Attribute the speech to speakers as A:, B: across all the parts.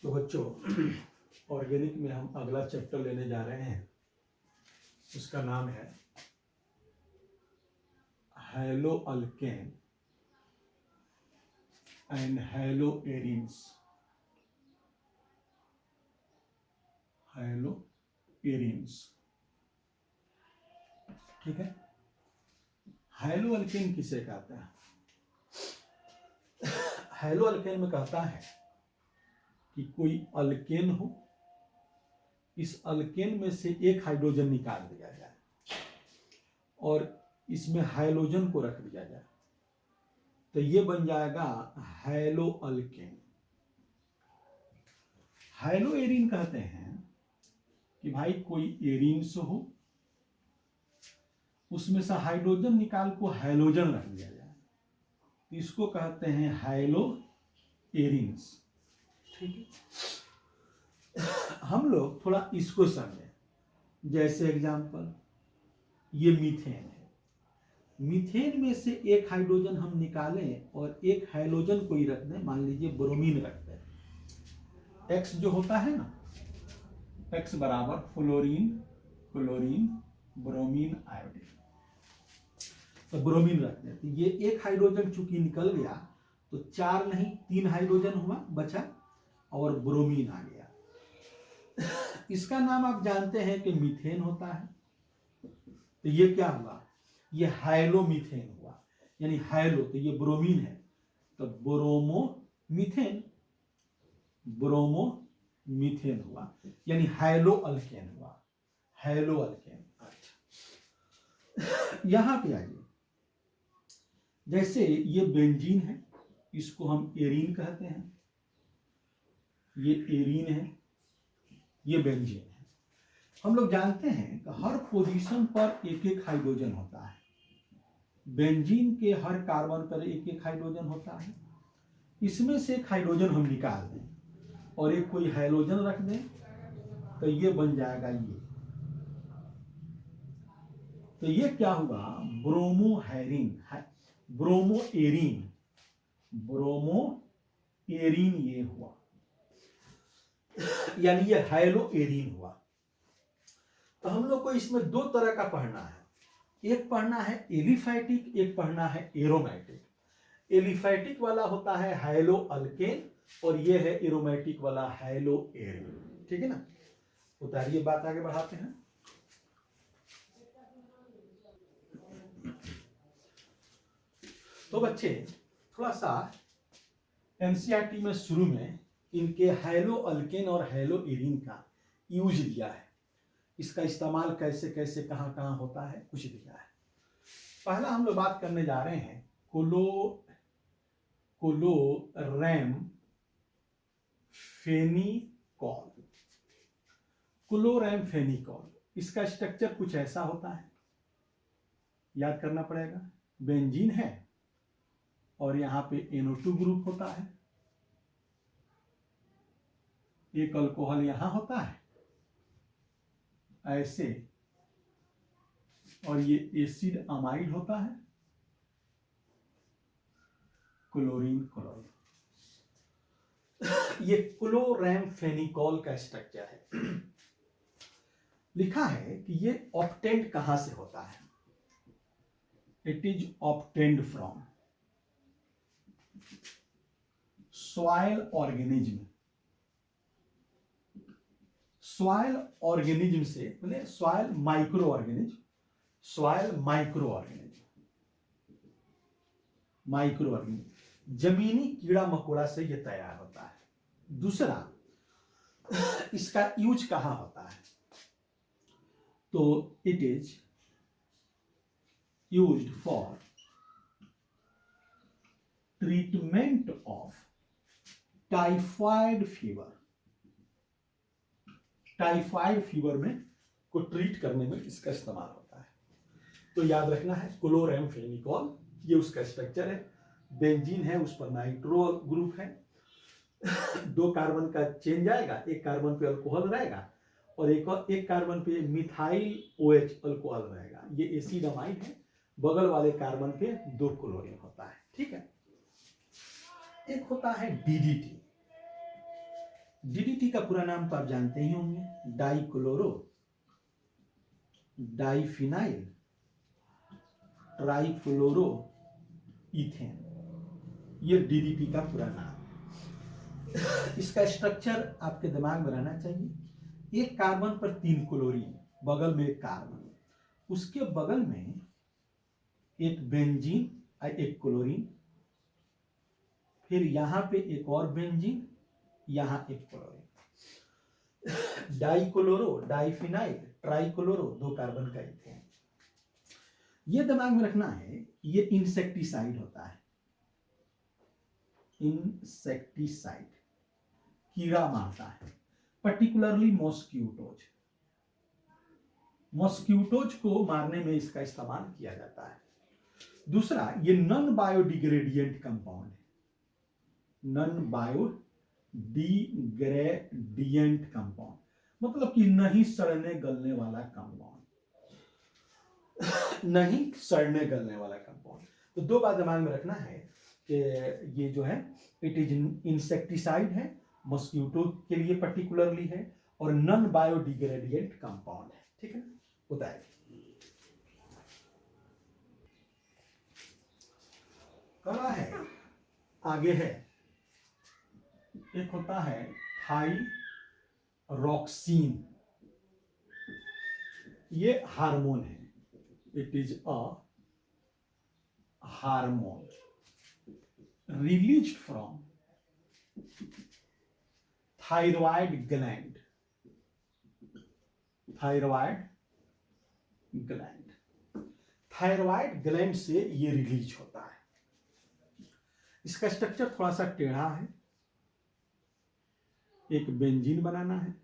A: तो बच्चों, ऑर्गेनिक में हम अगला चैप्टर लेने जा रहे हैं। उसका नाम है hello alkane and hello arenes. Hello arenes, ठीक है। हैलो अल्केन किसे कहता है? हैलो अल्केन में कहता है कि कोई अल्केन हो, इस अल्केन में से एक हाइड्रोजन निकाल दिया जाए और इसमें हाइड्रोजन को रख दिया जाए, तो ये बन जाएगा हैलो अल्केन। हैलो एरीन कहते हैं कि भाई कोई एरीन्स हो, उसमें से हाइड्रोजन निकाल को हैलोजन रख दिया जाए, तो इसको कहते हैं हैलो एरीन्स, ठीक है। हम लोग थोड़ा इसको समझें। जैसे एग्जांपल, ये मीथेन है। मीथेन में से एक हाइड्रोजन हम निकालें और एक हाइड्रोजन को ही रख दें, मान लीजिए ब्रोमीन रख दें। एक्स जो होता है ना, एक्स बराबर फ्लोरीन, क्लोरीन, ब्रोमीन, आयोडीन, तो ब्रोमीन रख दें। तो ये एक हाइड्रोजन चूंकि निकल गया तो 4 नहीं 3 हाइड्रोजन हुआ बचा और ब्रोमीन आ गया। इसका नाम आप जानते हैं कि मीथेन होता है। तो ये क्या हुआ? ये हाइलोमीथेन हुआ, यानी हाइलो तो ये ब्रोमीन है, तो ब्रोमो मीथेन, ब्रोमो मीथेन हुआ, यानी हाइलो अल्केन हुआ, हाइलो अल्केन। अच्छा, यहां पे आइए। जैसे ये बेंजीन है, इसको हम एरीन कहते हैं, ये एरीन है, ये बेंजीन है। हम लोग जानते हैं कि हर पोजीशन पर एक एक हाइड्रोजन होता है। बेंजीन के हर कार्बन पर एक एक हाइड्रोजन होता है। इसमें से एक हाइड्रोजन हम निकाल दें और एक कोई हाइड्रोजन रख दें, तो ये बन जाएगा ये। तो ये क्या हुआ? Bromo arene, bromo arene, bromo arene ये हुआ, यानी ये हाइलो एरीन हुआ। तो हम लोग को इसमें दो तरह का पढ़ना है। एक पढ़ना है एलिफैटिक, एक पढ़ना है एरोमेटिक। एलिफैटिक वाला होता है हाइलो अल्केन और ये है एरोमेटिक वाला हाइलो एरीन, ठीक है ना। उतारिए, बात आगे बढ़ाते हैं। तो बच्चे थोड़ा सा एनसीईआरटी में शुरू में इनके हाइलो अल्केन और हाइलो एरीन का यूज दिया है, इसका इस्तेमाल कैसे कैसे कहां कहां होता है कुछ दिया है। पहला हम लोग बात करने जा रहे हैं क्लोरैम फेनिकॉल। क्लोरैम फेनिकॉल, इसका स्ट्रक्चर कुछ ऐसा होता है, याद करना पड़ेगा। बेंजीन है और यहां पे NO2 ग्रुप होता है, एक अल्कोहल यहां होता है ऐसे, और ये एसिड अमाइड होता है, क्लोरीन क्लोराइड। ये क्लोरैम फेनिकॉल का स्ट्रक्चर है। लिखा है कि ये ऑब्टेन्ड कहां से होता है? It is obtained from soil organism. Soil organism से मतलब soil micro organism, soil micro organism, micro organism जमीनी कीड़ा मकोड़ा से यह तैयार होता है। दूसरा, इसका यूज कहां होता है? तो it is used for treatment of typhoid fever. Typhoid fever में को ट्रीट करने में इसका इस्तेमाल होता है। तो याद रखना है क्लोरैम फेनिकॉल, ये उसका स्ट्रक्चर है। बेंजीन है, उस पर नाइट्रो ग्रुप है, 2 कार्बन का चेंज आएगा, एक कार्बन पे अल्कोहल रहेगा और एक कार्बन पे मिथाइल OH अल्कोहल रहेगा। ये एसिड अमाइड है बगल वाले कार्बन पे 2 क्लोरीन होता है। ठीक है, एक होता है डीडीटी। डीडीटी का पूरा नाम तो आप जानते ही होंगे, डाइक्लोरो डाइफिनाइल ट्राइक्लोरो इथेन, ये डीडीटी का पूरा नाम है। इसका स्ट्रक्चर आपके दिमाग में रहना चाहिए। एक कार्बन पर 3 क्लोरीन, बगल में एक कार्बन, उसके बगल में एक बेंजीन और एक क्लोरीन, फिर यहां पे एक और बेंजीन, यहां एक chlorine. Dichloro diphenyl trichloro 2 carbon का इथेन। ये दिमाग में रखना है, ये इंसेक्टिसाइड होता है। इंसेक्टिसाइड, कीड़ा मारता है, पर्टिकुलरली मॉस्क्यूटोज। मॉस्क्यूटोज को मारने में इसका इस्तेमाल किया जाता है। दूसरा, ये नॉन बायोडिग्रेडिएंट कंपाउंड है, नॉन बायोडिग्रेडिएंट कंपाउंड, मतलब कि नहीं सड़ने गलने वाला कंपाउंड, नहीं सड़ने गलने वाला कंपाउंड। तो 2 बात दिमाग में रखना है कि ये जो है इट इज इंसेक्टिसाइड है, मॉस्क्यूटो के लिए पर्टिकुलरली है, और नॉन बायोडिग्रेडिएंट कंपाउंड है। ठीक है, बताइए। कला है, आगे है, एक होता है थाइरोक्सिन। ये हार्मोन है, it is a hormone released from thyroid gland, thyroid gland, thyroid gland से ये रिलीज होता है। इसका स्ट्रक्चर थोड़ा सा टेढ़ा है, एक बेंजीन बनाना है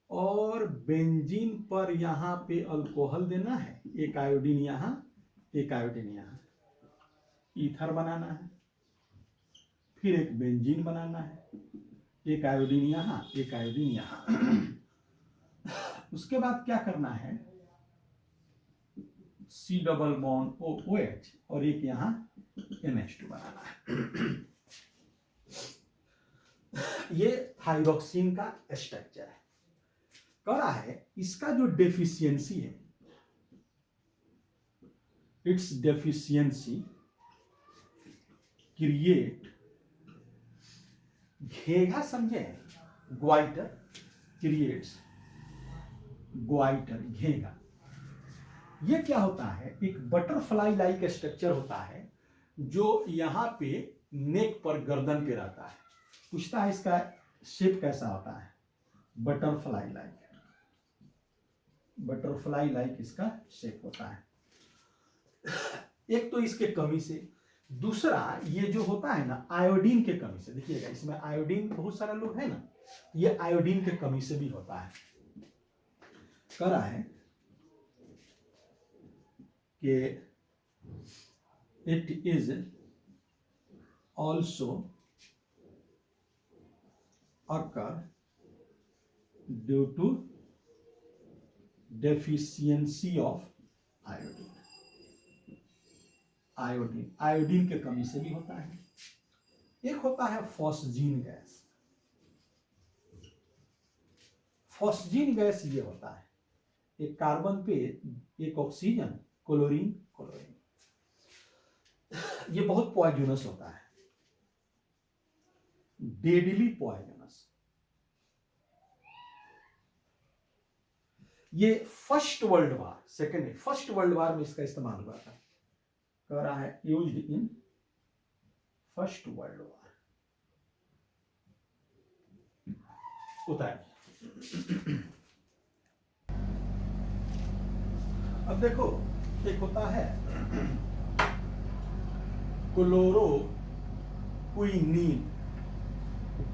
A: और बेंजीन पर यहां पे अल्कोहल देना है, एक आयोडीन यहां, एक आयोडीन यहां, ईथर बनाना है, फिर एक बेंजीन बनाना है, एक आयोडीन यहां, एक आयोडीन यहां। उसके बाद क्या करना है, C डबल बॉन्ड OH और एक यहां NH2 बनाना है। ये थाइरोक्सिन का स्ट्रक्चर है। कह रहा है इसका जो डेफिशिएंसी है, इट्स डेफिशिएंसी क्रिएट, घेगा समझे, ग्वाइटर, क्रिएट्स ग्वाइटर, घेगा। ये क्या होता है, एक बटरफ्लाई लाइक स्ट्रक्चर होता है जो यहां पे नेक पर, गर्दन पे रहता है। पूछता है इसका शेप कैसा होता है, बटरफ्लाई लाइक, बटरफ्लाई लाइक इसका शेप होता है। एक तो इसके कमी से, दूसरा ये जो होता है ना आयोडीन के कमी से, देखिएगा इसमें आयोडीन बहुत सारा लोग है ना, ये आयोडीन के कमी से भी होता है। कह रहा है कि it is also occur due to deficiency of iodine, iodine, iodine के कमी से भी होता है। एक होता है फॉस्जीन गैस। फॉस्जीन गैस ये होता है, एक कार्बन पे एक ऑक्सीजन, क्लोरीन, क्लोरीन, ये बहुत पॉइजनस होता है, डेडली पॉइजनस। ये first world war, second first world war में इसका इस्तेमाल हुआ था। कह रहा है used in first world war. उतार। अब देखो, एक होता है क्लोरोक्विनीन,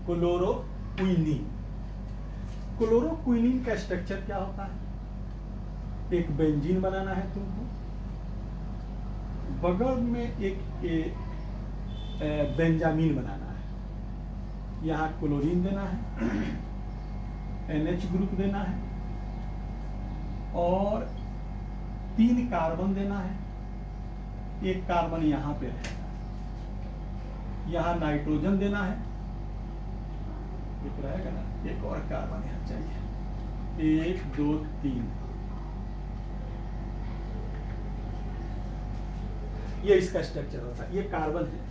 A: क्लोरोक्विनीन। क्लोरोक्विनीन का स्ट्रक्चर क्या होता है, एक बेंजीन बनाना है तुमको, बगल में एक बेंजामीन बनाना है, यहाँ क्लोरीन देना है, NH ग्रुप देना है और 3 कार्बन देना है, एक कार्बन यहां पे रहेगा, यहां नाइट्रोजन देना है, एक रहेगा ना, एक और कार्बन यहां चाहिए, 1 2 3, ये इसका स्ट्रक्चर होता है। ये कार्बन है,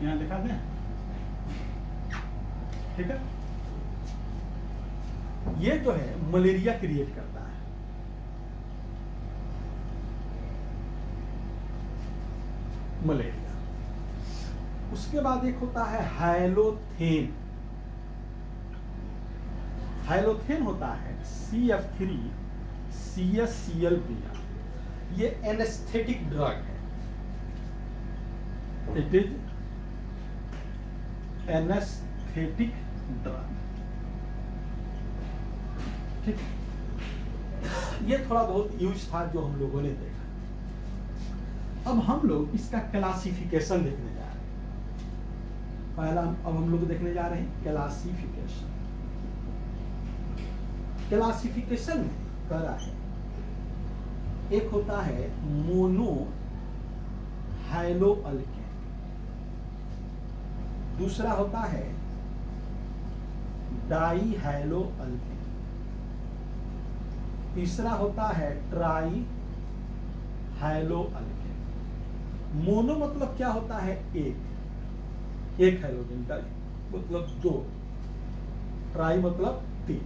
A: यहां दिखा दें, ठीक है। ये जो है मलेरिया क्रिएट करता है, मलेरिया। उसके बाद एक होता है हाइलोथेन। हाइलोथेन होता है CF3 CSCl-Br। ये एनेस्थेटिक ड्रग है, इट इज एनेस्थेटिक ड्रग, ठीक। ये थोड़ा बहुत यूज था जो हम लोगों ने देखा। अब हम लोग इसका क्लासिफिकेशन देखने जा रहे हैं। पहला अब हम लोग देखने जा रहे हैं क्लासिफिकेशन। क्लासिफिकेशन में कह रहा है, एक होता है मोनो हाइलोअल्केन, दूसरा होता है डाई हाइलोअल्केन, तीसरा होता है ट्राई हाइलोअल्केन। मोनो मतलब क्या होता है, एक हाइड्रोजन का मतलब 2, ट्राई मतलब 3।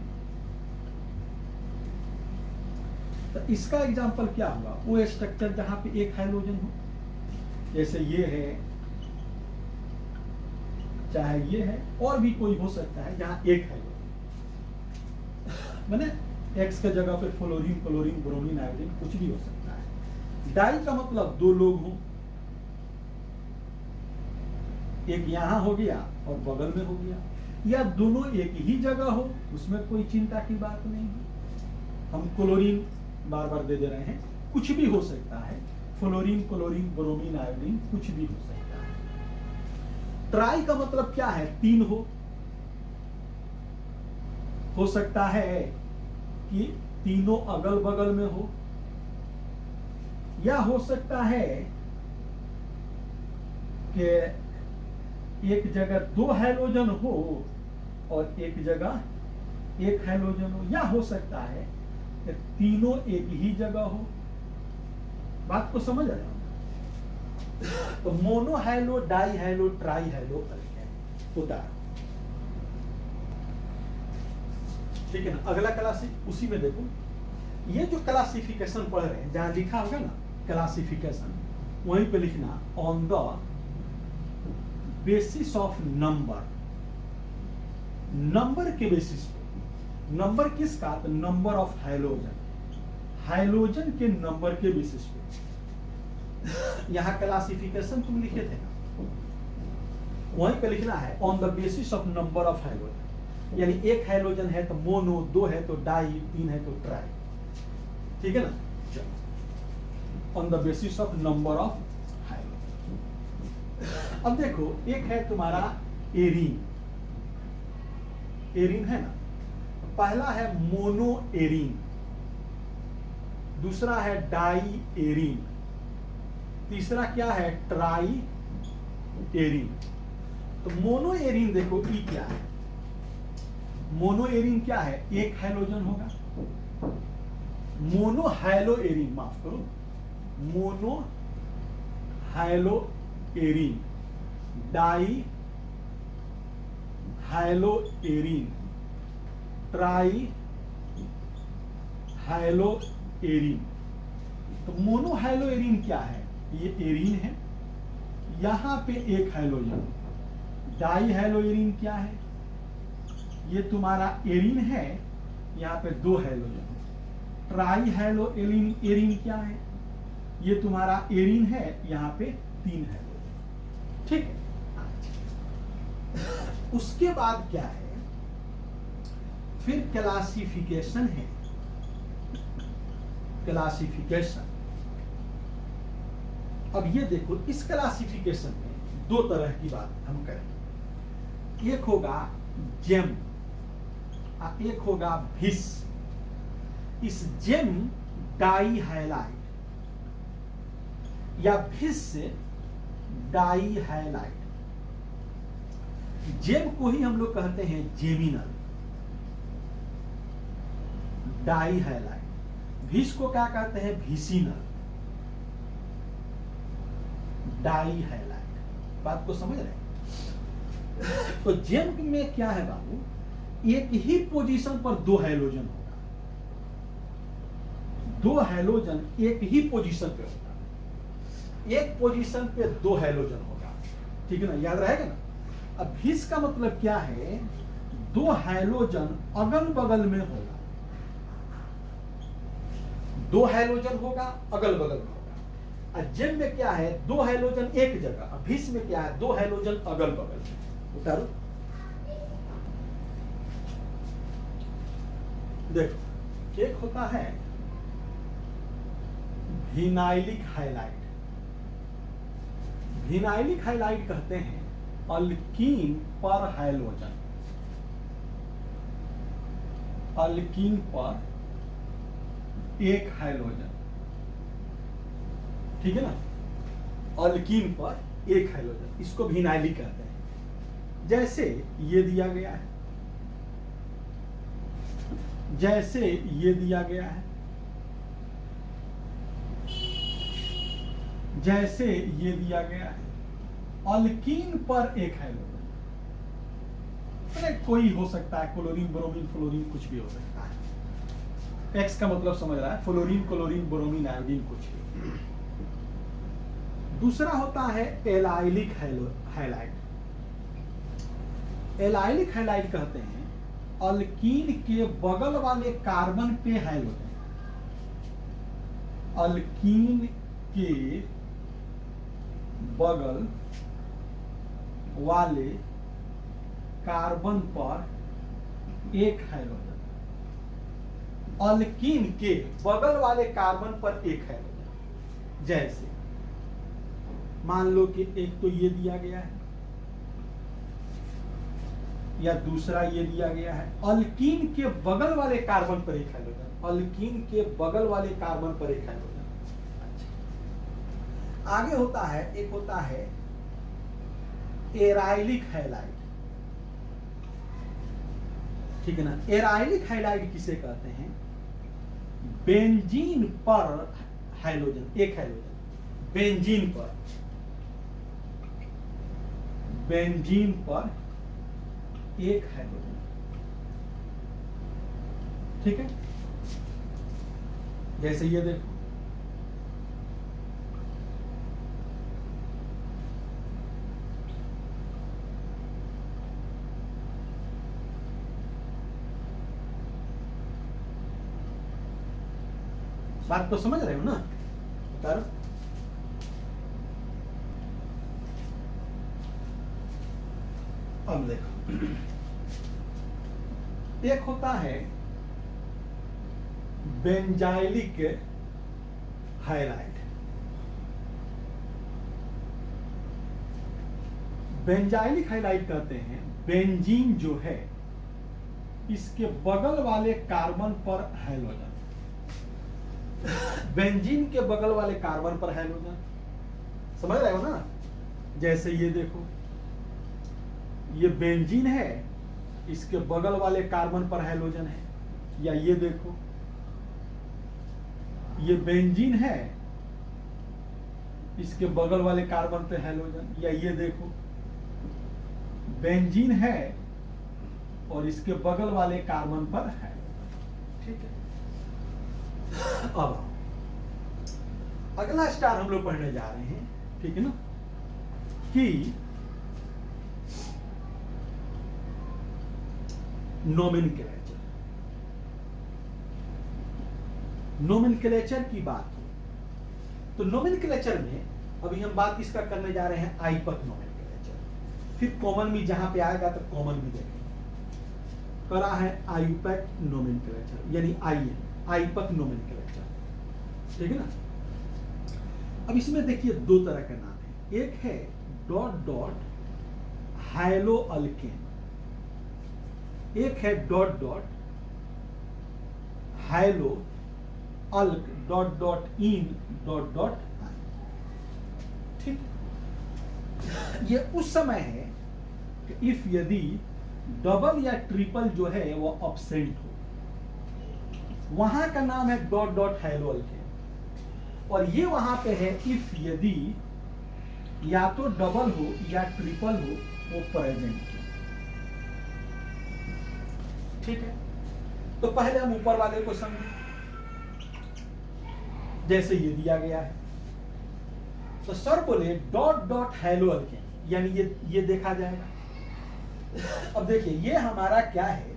A: तो इसका एग्जांपल क्या होगा, वो स्ट्रक्चर जहां पे एक हाइड्रोजन हो, जैसे ये है, चाहे ये है, और भी कोई हो सकता है जहां एक हाइड्रोजन, माने एक्स के जगह पे फ्लोरीन, क्लोरीन, ब्रोमीन, आयोडीन कुछ भी हो सकता है। डाई का मतलब 2 लोग हों, एक यहां हो गया और बगल में हो गया, या दोनों एक ही जगह हो, उसमें कोई चिंता की बात नहीं है। हम क्लोरीन बार बार दे रहे हैं, कुछ भी हो सकता है, फ्लोरीन, क्लोरीन, ब्रोमीन, आयोडीन कुछ भी हो सकता है। ट्राई का मतलब क्या है, 3 हो सकता है कि तीनों अगल बगल में हो, या हो सकता है कि एक जगह 2 हाइड्रोजन हो और एक जगह 1 हाइड्रोजन हो, या हो सकता है कि तीनों एक ही जगह हो। बात को समझ रहे हो? तो mono halo, di halo, tri halo होता है, ठीक है ना। अगला क्लास उसी में देखो, ये जो क्लासिफिकेशन पढ़ रहे हैं, जहां लिखा होगा ना क्लासिफिकेशन, वहीं पे लिखना on the basis of number. Number के बेसिस पे, नंबर किसका, तो नंबर ऑफ हाइड्रोजन, हाइड्रोजन के नंबर के बेसिस पे। यहां क्लासिफिकेशन तुम लिखे थे ना, वहीं पे लिखना है on the basis of number of hydrogen, यानी 1 हाइड्रोजन है तो मोनो, 2 है तो डाई, 3 है तो ट्राई, ठीक है ना। चलो, on the basis of number of hydrogen. अब देखो, एक है तुम्हारा एरीन, एरीन है ना, पहला है मोनो एरीन, दूसरा है डाई एरीन, तीसरा क्या है, ट्राई एरीन। तो मोनो एरीन देखो ई क्या है, मोनो एरीन क्या है, 1 हाइड्रोजन होगा। मोनो हाइलो एरीन, माफ करो, mono halo arene, di halo arene, tri halo arene. तो मोनो हाइलो एरीन क्या है, ये एरीन है, यहां पे 1 हाइड्रोजन। डाई हाइलो एरीन क्या है, ये तुम्हारा एरीन है, यहां पे 2 हाइड्रोजन। ट्राई हाइलो एरीन क्या है, ये तुम्हारा एरीन है, यहां पे 3 हाइड्रोजन, ठीक है। उसके बाद क्या है, फिर क्लासिफिकेशन है। क्लासिफिकेशन, अब ये देखो, इस क्लासिफिकेशन में 2 तरह की बात हम करें, एक होगा जेम, एक होगा भिस। इस जेम डाई हाइलाइट, या भिस से डाई हैलाइड। जेम को ही हम लोग कहते हैं जेमिनल, डाई हैलाइड। भिस को क्या कहते हैं? भिसिनल, डाई हैलाइड। बात को समझ रहे हैं? तो जेम में क्या है बाबू, एक ही पोजीशन पर दो हैलोजन होगा, दो हैलोजन एक ही पोजीशन पे होगा, एक पोजीशन पे दो हैलोजन होगा, ठीक है ना, याद रहेगा ना। अब भिस का मतलब क्या है? दो हैलोजन अगल बगल में होगा, दो हैलोजन होगा अगल बगल में होगा। और जेम में क्या है? दो हैलोजन एक जगह। भिस में क्या है? दो हैलोजन अगल बगल में। उतारो, देखो, एक होता है विनाइलिक हाइलाइट। विनाइलिक हाइलाइट कहते हैं अल्कीन पर हाइलोजन, अल्कीन पर एक हाइलोजन, ठीक है ना, अल्कीन पर एक हाइलोजन, इसको विनाइलिक कहते हैं। जैसे ये दिया गया है, जैसे ये दिया गया है, जैसे ये दिया गया है, अल्कीन पर एक हाइलोजन। कोई हो सकता है, क्लोरीन, ब्रोमीन, फ्लोरीन, कुछ भी हो सकता है। एक्स का मतलब समझ रहा है, फ्लोरीन, क्लोरीन, ब्रोमीन, आयोडीन, कुछ भी। दूसरा होता है एलाइलिक हाइलाइट। एलाइलिक हाइलाइट कहते हैं अल्कीन के बगल वाले कार्बन पे हाइलोजन, अल्कीन के बगल वाले कार्बन पर एक हाइड्रोजन, अल्कीन के बगल वाले कार्बन पर एक हाइड्रोजन। जैसे मान लो कि एक तो ये दिया गया है या दूसरा ये दिया गया है, अल्कीन के बगल वाले कार्बन पर एक हाइड्रोजन, अल्कीन के बगल वाले कार्बन पर एक हाइड्रोजन। अच्छा, आगे होता है, एक होता है एराइलिक हाइलाइट, ठीक है ना। एराइलिक हाइलाइट किसे कहते हैं? बेंजीन पर हाइड्रोजन, एक हाइड्रोजन, बेंजीन पर, बेंजीन पर एक हाइड्रोजन, ठीक है। जैसे ये देखो, बात तो समझ रहे हो ना? बता रहा। अब देखो, एक होता है बेंजाइलिक हाइलाइट। बेंजाइलिक हाइलाइट कहते हैं बेंजीन जो है इसके बगल वाले कार्बन पर हाइड्रोजन, बेंजीन के बगल वाले कार्बन पर हाइड्रोजन, समझ रहे हो ना। जैसे ये देखो, ये बेंजीन है, इसके बगल वाले कार्बन पर हाइड्रोजन है। या ये देखो, ये बेंजीन है, इसके बगल वाले कार्बन पे हाइड्रोजन। या ये देखो, बेंजीन है और इसके बगल वाले कार्बन पर हाइड्रोजन, ठीक है। अब अगला स्टार हम लोग पढ़ने जा रहे हैं, ठीक है ना, कि नोमेनक्लेचर। नोमेनक्लेचर की बात हो तो नोमेनक्लेचर में अभी हम बात किसका करने जा रहे हैं? आइपक नोमेनक्लेचर। फिर कॉमन में जहां पे आएगा तो कॉमन में देखेंगे। करा है आइपक नोमेनक्लेचर, यानी आईएन, आइपक नोमेनक्लेचर, ठीक है ना। अब इसमें देखिए दो तरह के नाम है। एक है डॉट डॉट हाइलो अल्केन, एक है डॉट डॉट हाइलो अल्क डॉट डॉट इन डॉट डॉट। ठीक, ये उस समय है कि इफ यदि डबल या ट्रिपल जो है वो अब्सेंट हो, वहां का नाम है डॉट डॉट हैलो अल्केन, और ये वहां पे है इफ यदि या तो डबल हो या ट्रिपल हो वो प्रेजेंट हो। ठीक है, तो पहले हम ऊपर वाले को समझें। जैसे ये दिया गया है, तो सर बोले डॉट डॉट हैलो अल्केन, यानी ये देखा जाएगा। अब देखिए ये हमारा क्या है,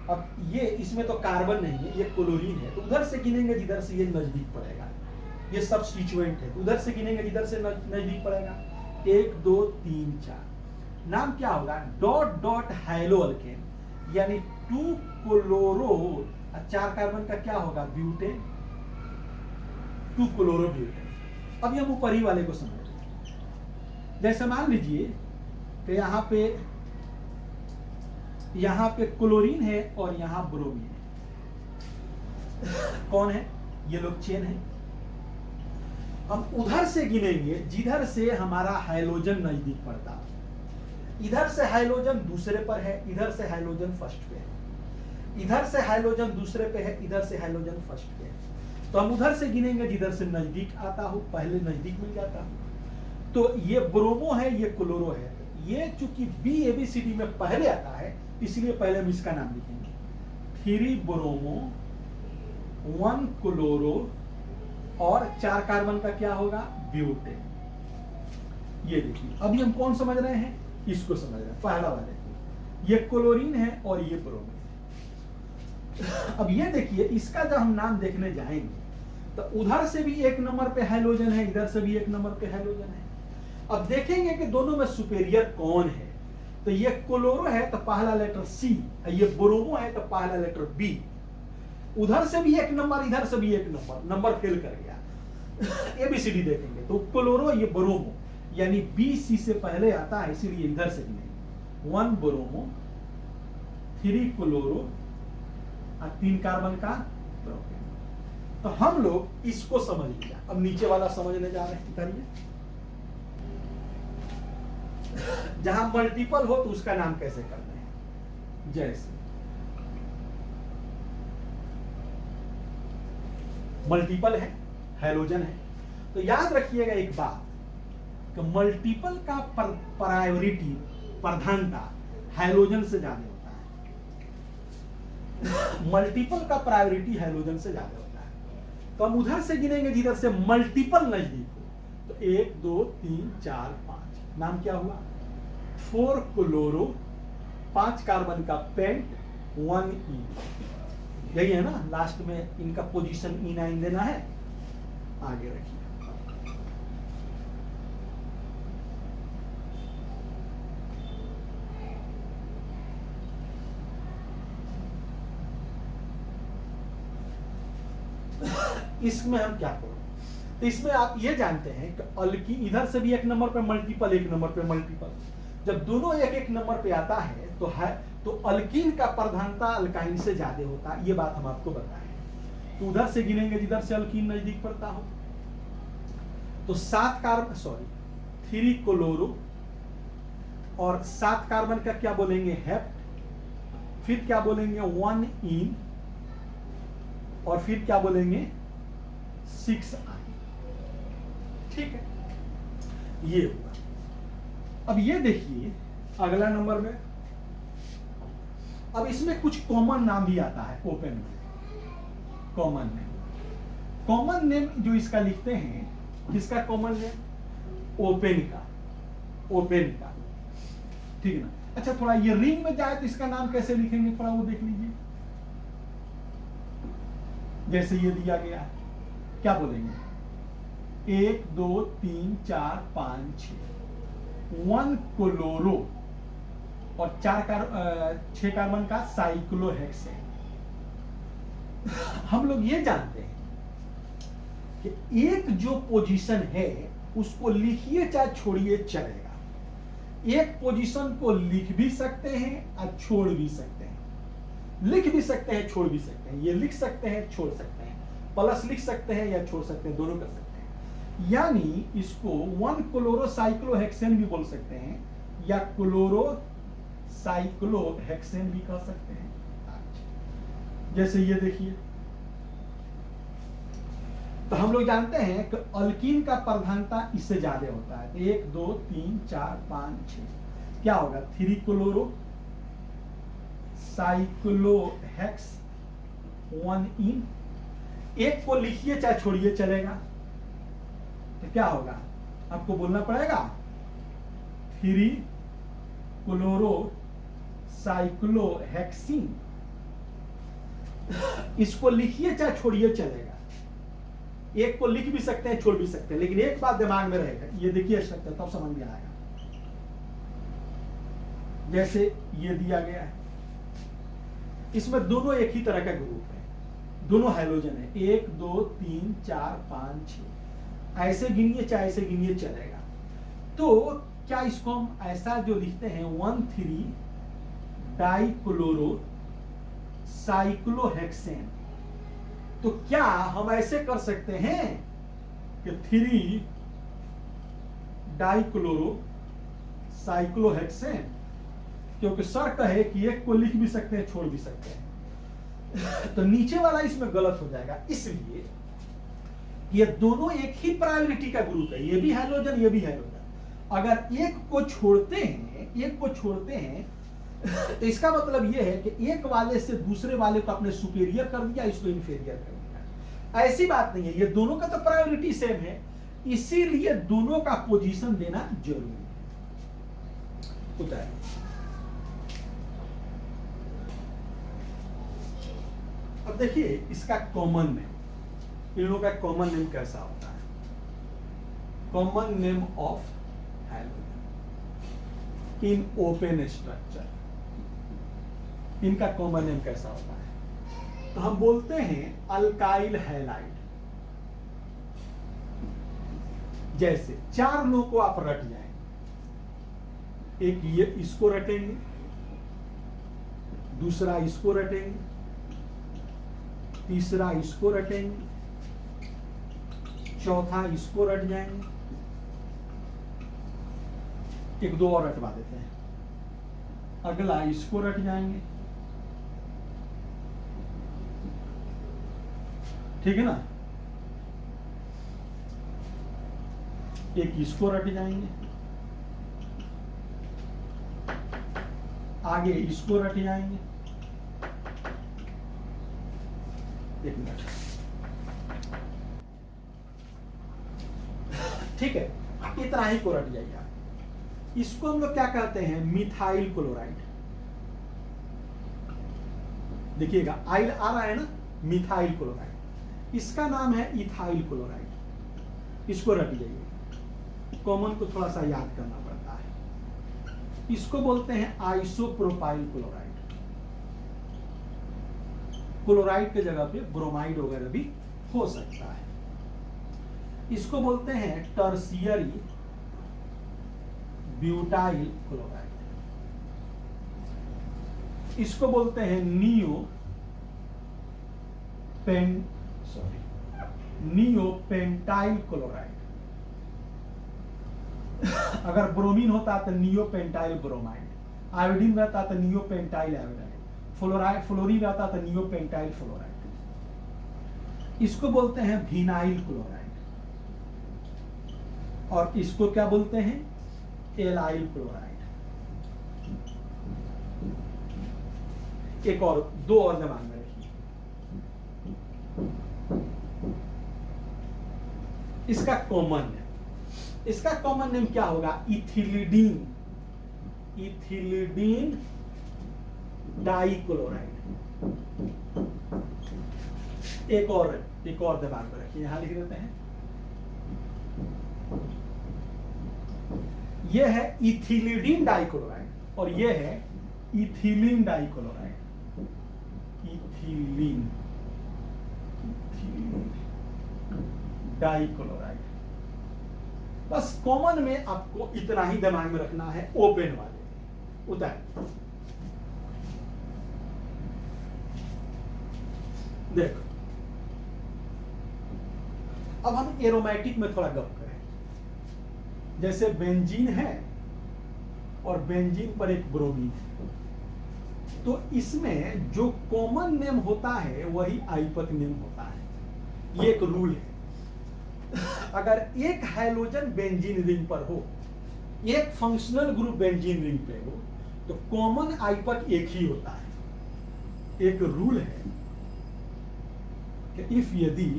A: अब ये इसमें तो कार्बन नहीं है, ये क्लोरीन है, तो उधर से गिनेंगे जिधर से ये नजदीक पड़ेगा। ये सब्स्टिट्यूएंट है, तो उधर से गिनेंगे जिधर से नजदीक पड़ेगा। 1 2 3 4, नाम क्या होगा, डॉट डॉट हैलो अल्केन, यानी 2 क्लोरो, 4 कार्बन का क्या होगा, ब्यूटेन, 2 क्लोरो ब्यूटेन। अब हम ऊपरी वाले को समझते, जैसे मान लीजिए कि यहाँ पे क्लोरीन है और यहाँ ब्रोमीन है। कौन है, ये लोग चेन है। हम उधर से गिनेंगे जिधर से हमारा हाइड्रोजन नजदीक पड़ता है। इधर से हाइड्रोजन दूसरे पर है, इधर से हाइड्रोजन फर्स्ट पे है, इधर से हाइड्रोजन दूसरे पे है, इधर से हाइड्रोजन फर्स्ट पे है। तो हम उधर से गिनेंगे जिधर से नजदीक आता हो, पहले नजदीक मिल जाता हो। तो ये ब्रोमो है, ये क्लोरो है। ये चूंकि BABCD में पहले आता है, इसलिए पहले हम इसका नाम लिखेंगे, 3 ब्रोमो 1 क्लोरो और 4 कार्बन का क्या होगा, ब्यूटेन। ये देखिए अभी हम कौन समझ रहे हैं, इसको समझ रहे हैं, पहला वाले को। ये क्लोरीन है और ये ब्रोमीन। अब ये देखिए इसका जब हम नाम देखने जाएंगे तो उधर से भी 1 नंबर पे हाइड्रोजन है, इधर से भी 1 नंबर पे हाइड्रोजन है। अब देखेंगे कि दोनों में सुपेरियर कौन है। तो ये क्लोरो है तो पहला लेटर C, ये ब्रोमो है तो पहला लेटर B। उधर से भी 1 नंबर, इधर से भी 1 नंबर फेल कर गया। ABCD देखेंगे तो क्लोरो, ये ब्रोमो, यानी BC से पहले आता है, इसीलिए इधर से नहीं। 1 ब्रोमो 3 क्लोरो और 3 कार्बन का ब्रोमीन। तो हम लोग इसको समझ लिया, अब नीचे वाला समझने जा रहे हैं। करिए, जहां मल्टीपल हो तो उसका नाम कैसे करना है। जैसे मल्टीपल है, हाइड्रोजन है, तो याद रखिएगा एक बात कि मल्टीपल का प्रायोरिटी, प्रधानता हाइड्रोजन से ज्यादा होता है। मल्टीपल का प्रायोरिटी हाइड्रोजन से ज्यादा होता है। तो हम उधर से गिनेंगे जिधर से मल्टीपल नजदीक हो। तो 1 2 3 4 5, नाम क्या हुआ, 4 क्लोरो 5 कार्बन का पेंट 1 ई। यही है ना, लास्ट में इनका पोजीशन E9 देना है। आगे रखिए, इसमें हम क्या करें, तो इसमें आप ये जानते हैं कि अल्कीन, इधर से भी 1 नंबर पे मल्टीपल, 1 नंबर पे मल्टीपल। जब दोनों 1 नंबर पे आता है तो अल्कीन का प्रधानता अल्काइन से ज्यादा होता है। ये बात हम आपको बताएं। तो उधर से गिनेंगे जिधर से अल्कीन नजदीक पड़ता हो। तो 3 क्लोरो और 7 कार्बन का क्या बोलेंगे, हेप्ट। फिर क्या बोलेंगे, 1 इन, और फिर क्या बोलेंगे, 6 आई। ठीक है, ये हुआ। अब ये देखिए अगला नंबर में, अब इसमें कुछ कॉमन नाम भी आता है ओपन में। कॉमन नेम जो इसका लिखते हैं, किसका कॉमन नेम, ओपन का। ठीक है ना। अच्छा, थोड़ा ये रिंग में जाए तो इसका नाम कैसे लिखेंगे, थोड़ा वो देख लीजिए। जैसे ये दिया गया है, क्या बोलेंगे, 1 2 3 4 5 6, 1 क्लोरो और 6 कार्बन का साइक्लोहेक्सेन। हम लोग ये जानते हैं कि एक जो पोजीशन है उसको लिखिए चाहे छोड़िए चलेगा। एक पोजीशन को लिख भी सकते हैं और छोड़ भी सकते हैं। लिख भी सकते हैं, छोड़ भी सकते हैं। ये लिख सकते हैं, छोड़ सकते हैं, प्लस लिख सकते हैं या छोड़ सकते हैं, दोनों कर सकते हैं। यानी इसको 1 क्लोरोसाइक्लोहेक्सेन भी बोल सकते हैं या क्लोरोसाइक्लोहेक्सेन भी कह सकते हैं। जैसे ये देखिए, तो हम लोग जानते हैं कि अल्कीन का प्रधानता इससे ज्यादा होता है। 1 2 3 4 5 6 क्या होगा, 3 क्लोरो साइक्लोहेक्स 1 इन। एक को लिखिए चाहे छोड़िए चलेगा, तो क्या होगा, आपको बोलना पड़ेगा 3 क्लोरो साइक्लोहेक्सिन। इसको लिखिए चाहे छोड़िए चलेगा, एक को लिख भी सकते हैं छोड़ भी सकते हैं, लेकिन एक बात दिमाग में रहेगा, ये देखिए स्ट्रक्चर तब समझ में आएगा। जैसे ये दिया गया है, इसमें दोनों एक ही तरह का ग्रुप है, दोनों हाइड्रोजन है, 1 2 3 4 5 6, ऐसे गिनिए चाहे ऐसे गिनिए चलेगा। तो क्या इसको हम ऐसा जो लिखते हैं 1,3 डाइक्लोरो साइक्लोहेक्सेन, तो क्या हम ऐसे कर सकते हैं कि 3 डाइक्लोरो साइक्लोहेक्सेन, क्योंकि सर कहे कि एक को लिख भी सकते हैं छोड़ भी सकते हैं, तो नीचे वाला इसमें गलत हो जाएगा। इसलिए ये दोनों एक ही प्रायोरिटी का ग्रुप है, ये भी हाइड्रोजन ये भी हाइड्रोजन। अगर एक को छोड़ते हैं तो इसका मतलब यह है कि एक वाले से दूसरे वाले को आपने सुपेरियर कर दिया, इसको इंफीरियर कर दिया। ऐसी बात नहीं है, ये दोनों का तो प्रायोरिटी सेम है, इसीलिए दोनों का पोजीशन देना जरूरी होता है। अब देखिए इसका कॉमन नेम, इन लोगों का कॉमन नेम कैसा होता है, common name of hydrogen in open structure, इनका कॉमन नेम कैसा होता है, तो हम बोलते हैं अल्काइल हैलाइड। जैसे 4 लोगों को आप रट जाएंगे, एक ये इसको रटेंगे, दूसरा इसको रटेंगे, तीसरा इसको रटेंगे, चौथा इसको रट जाएंगे, एक दो और रटवा देते हैं, अगला इसको रट जाएंगे, ठीक है ना, एक इसको रट जाएंगे, आगे इसको रट जाएंगे, एक मिनट, ठीक है, इतना ही को रट जाइए। इसको हम लोग क्या कहते हैं, मिथाइल क्लोराइड। देखिएगा आइल आ रहा है ना, मिथाइल क्लोराइड, इसका नाम है इथाइल क्लोराइड। इसको रट जाइए, कॉमन को थोड़ा सा याद करना पड़ता है। इसको बोलते हैं आइसोप्रोपाइल क्लोराइड। क्लोराइड के जगह पे ब्रोमाइड वगैरह भी हो सकता है। इसको बोलते हैं टर्शियरी ब्यूटाइल क्लोराइड। इसको बोलते हैं नियोपेंटाइल क्लोराइड। अगर ब्रोमीन होता तो नियोपेंटाइल ब्रोमाइड, आयोडीन रहता तो नियोपेंटाइल आयोडाइड, फ्लोरीन रहता तो नियोपेंटाइल फ्लोराइड। इसको बोलते हैं विनाइल क्लोराइड, और इसको क्या बोलते हैं, एलाइल क्लोराइड। एक और दो और दिमाग में रखिए, इसका कॉमन नेम, इसका कॉमन नेम क्या होगा, इथिलीडीन, इथिलीडीन डाइक्लोराइड। एक और दिमाग में रखिए, यहां लिख देते हैं, यह है इथिलीडीन डाइक्लोराइड और यह है इथिलीन डाइक्लोराइड। Ethylene dichloride. बस कॉमन में आपको इतना ही दिमाग में रखना है, ओपन वाले उतार। देखो अब हम एरोमेटिक में थोड़ा गप करें। जैसे बेंजीन है और बेंजीन पर एक ब्रोमीन है, तो इसमें जो कॉमन नेम होता है वही आइपक नेम होता है। ये एक रूल है। अगर एक हाइड्रोजन बेंजीन रिंग पर हो, एक फंक्शनल ग्रुप बेंजीन रिंग पे हो, तो कॉमन आइपक एक ही होता है। एक रूल है कि इफ यदि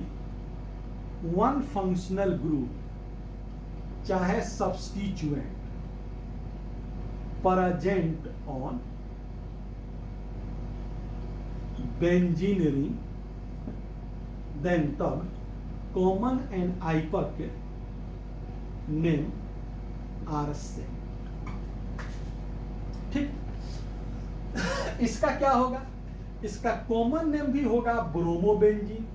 A: वन फंक्शनल ग्रुप चाहे substituent present on benzene ring, then तब common and IUPAC name are same. ठीक, इसका क्या होगा? इसका कॉमन नेम भी होगा ब्रोमोबेंजीन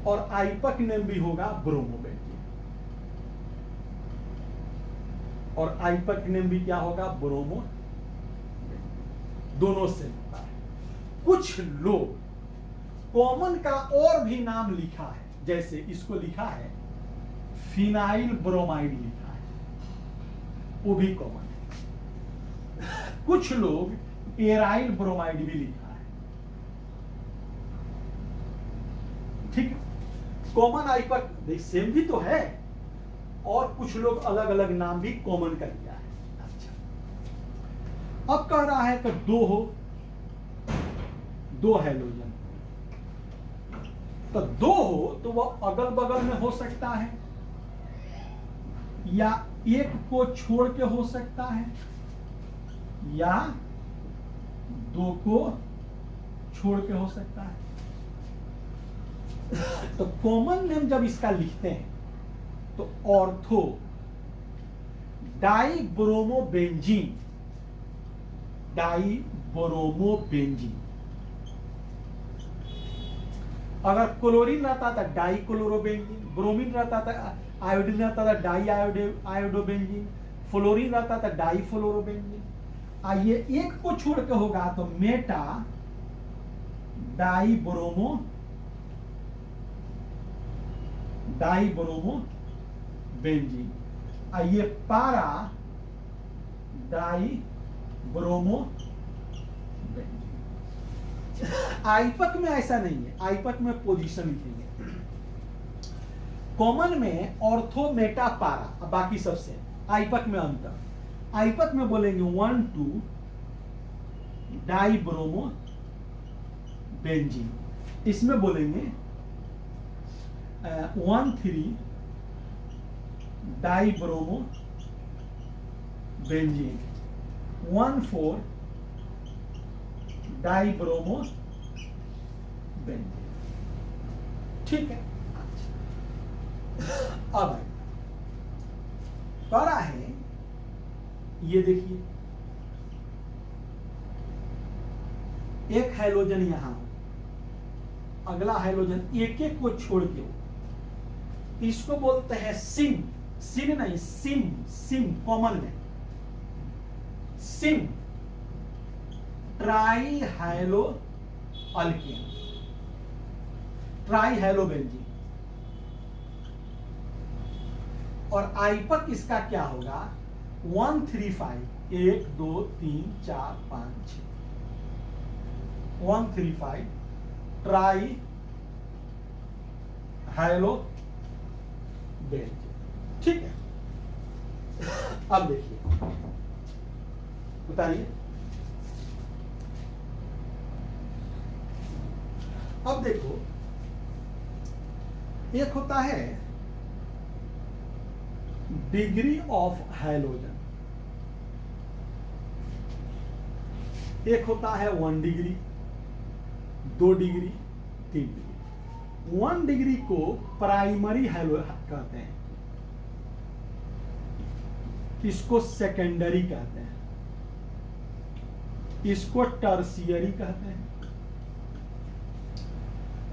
A: और आइपक नेम भी होगा ब्रोमोबेंजीन, और आइपक नेम भी क्या होगा? ब्रोमो। दोनों से होता है। कुछ लोग कॉमन का और भी नाम लिखा है, जैसे इसको लिखा है फिनाइल ब्रोमाइड लिखा है, वो भी कॉमन है। कुछ लोग एराइल ब्रोमाइड भी लिखा है। ठीक है, कॉमन आइपक सेम भी तो है, और कुछ लोग अलग अलग नाम भी कॉमन कर दिया है। अच्छा, अब कह रहा है कि दो हैलोजन, तो दो हो तो वह अगल बगल में हो सकता है, या एक को छोड़ के हो सकता है, या दो को छोड़ के हो सकता है। तो कॉमन नेम जब इसका लिखते हैं तो ऑर्थो डाइब्रोमोबेंजीन, डाइब्रोमोबेंजीन। अगर क्लोरीन रहता था डाइक्लोरोबेंजीन, ब्रोमीन रहता था, आयोडीन रहता था डाई आयोडोबेंजीन, फ्लोरीन रहता था डाइफ्लोरोबेंजीन। आइए एक को छोड़ के होगा तो मेटा डाइब्रोमोबेंजीन। आइए पारा डाइब्रोमोबेंजीन। आइपक में ऐसा नहीं है, आइपक में पोजीशन लिखेंगे। कॉमन में ऑर्थो मेटा पारा, बाकी सबसे। आइपक में अंतर, आइपक में बोलेंगे 1 2 डाइब्रोमोबेंजीन, इसमें बोलेंगे 1 3 डाइब्रोमोबेंजीन, 1 4 डाइब्रोमोबेंजीन। ठीक है। अब कह रहा है, ये देखिए, एक हाइड्रोजन यहां हो, अगला हाइड्रोजन एक एक को छोड़ के हो, इसको बोलते हैं सिम। सिम नहीं, सिम। सिम कॉमन में सिम, tri halo alkane, tri halobenzene. और आइपक इसका क्या होगा? 1 3 5, 1 2 3 4 5 6, 1 3 5 ट्राई हाइलोबेंजीन। ठीक है। अब देखिए, बताइए, अब देखो, एक होता है डिग्री ऑफ हाइड्रोजन, एक होता है 1 डिग्री, 2 डिग्री, 3 डिग्री। 1 डिग्री को प्राइमरी हाइड्रोजन कहते हैं, इसको सेकेंडरी कहते हैं, इसको टर्शियरी कहते हैं।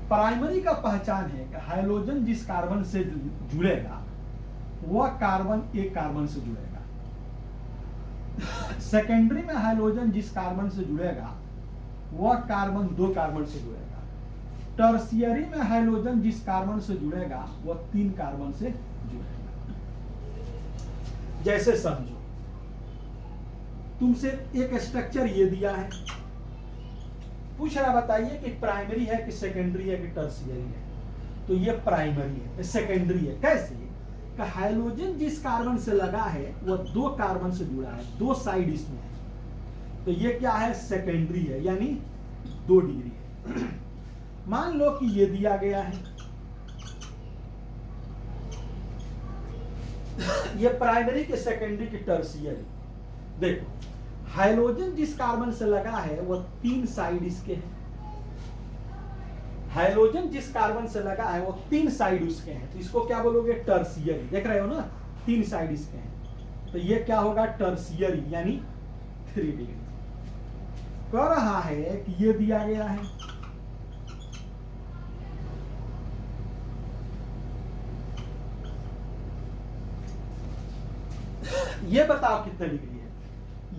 A: प्राइमरी का पहचान है कि हाइड्रोजन जिस कार्बन से जुड़ेगा वह कार्बन एक कार्बन से जुड़ेगा। सेकेंडरी में हाइड्रोजन जिस कार्बन से जुड़ेगा वह कार्बन 2 कार्बन से जुड़ेगा। टर्शियरी में हाइड्रोजन जिस कार्बन से जुड़ेगा वह 3 कार्बन से जुड़ेगा। जैसे समझो तुमसे एक स्ट्रक्चर ये दिया है, पूछ रहा बताइए कि प्राइमरी है कि सेकेंडरी है कि टर्शियरी है। तो ये प्राइमरी है, सेकेंडरी है। कैसे? कि हाइड्रोजन जिस कार्बन से लगा है वह 2 कार्बन से जुड़ा है, 2 साइड इसमें है, तो ये क्या है? सेकेंडरी है, यानी 2 डिग्री है। मान लो कि ये दिया गया है, ये प्राइमरी के सेकेंडरी की टर्शियरी। देखो हाइड्रोजन जिस कार्बन से लगा है वह 3 साइड इसके हैं, हाइड्रोजन जिस कार्बन से लगा है वो 3 साइड उसके हैं, तो इसको क्या बोलोगे? टर्शियरी। देख रहे हो ना, 3 साइड इसके हैं, तो ये क्या होगा? टर्शियरी, यानी 3 डिग्री। कह रहा है कि ये दिया गया है, ये बताओ कितने डिग्री है।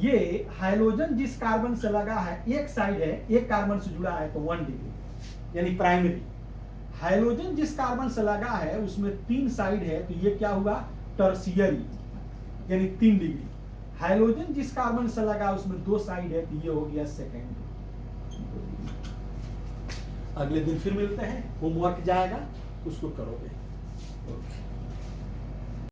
A: ये हाइड्रोजन जिस कार्बन से लगा है, एक साइड है, एक कार्बन से जुड़ा है, तो 1 डिग्री, यानी प्राइमरी। हाइड्रोजन जिस कार्बन से लगा है उसमें 3 साइड है, तो ये क्या हुआ? टर्शियरी, यानी 3 डिग्री। हाइड्रोजन जिस कार्बन से लगा उसमें 2 साइड है, तो ये हो गया सेकेंडरी। अगले दिन फिर मिलते हैं, होमवर्क जाएगा, उसको करोगे। ओके।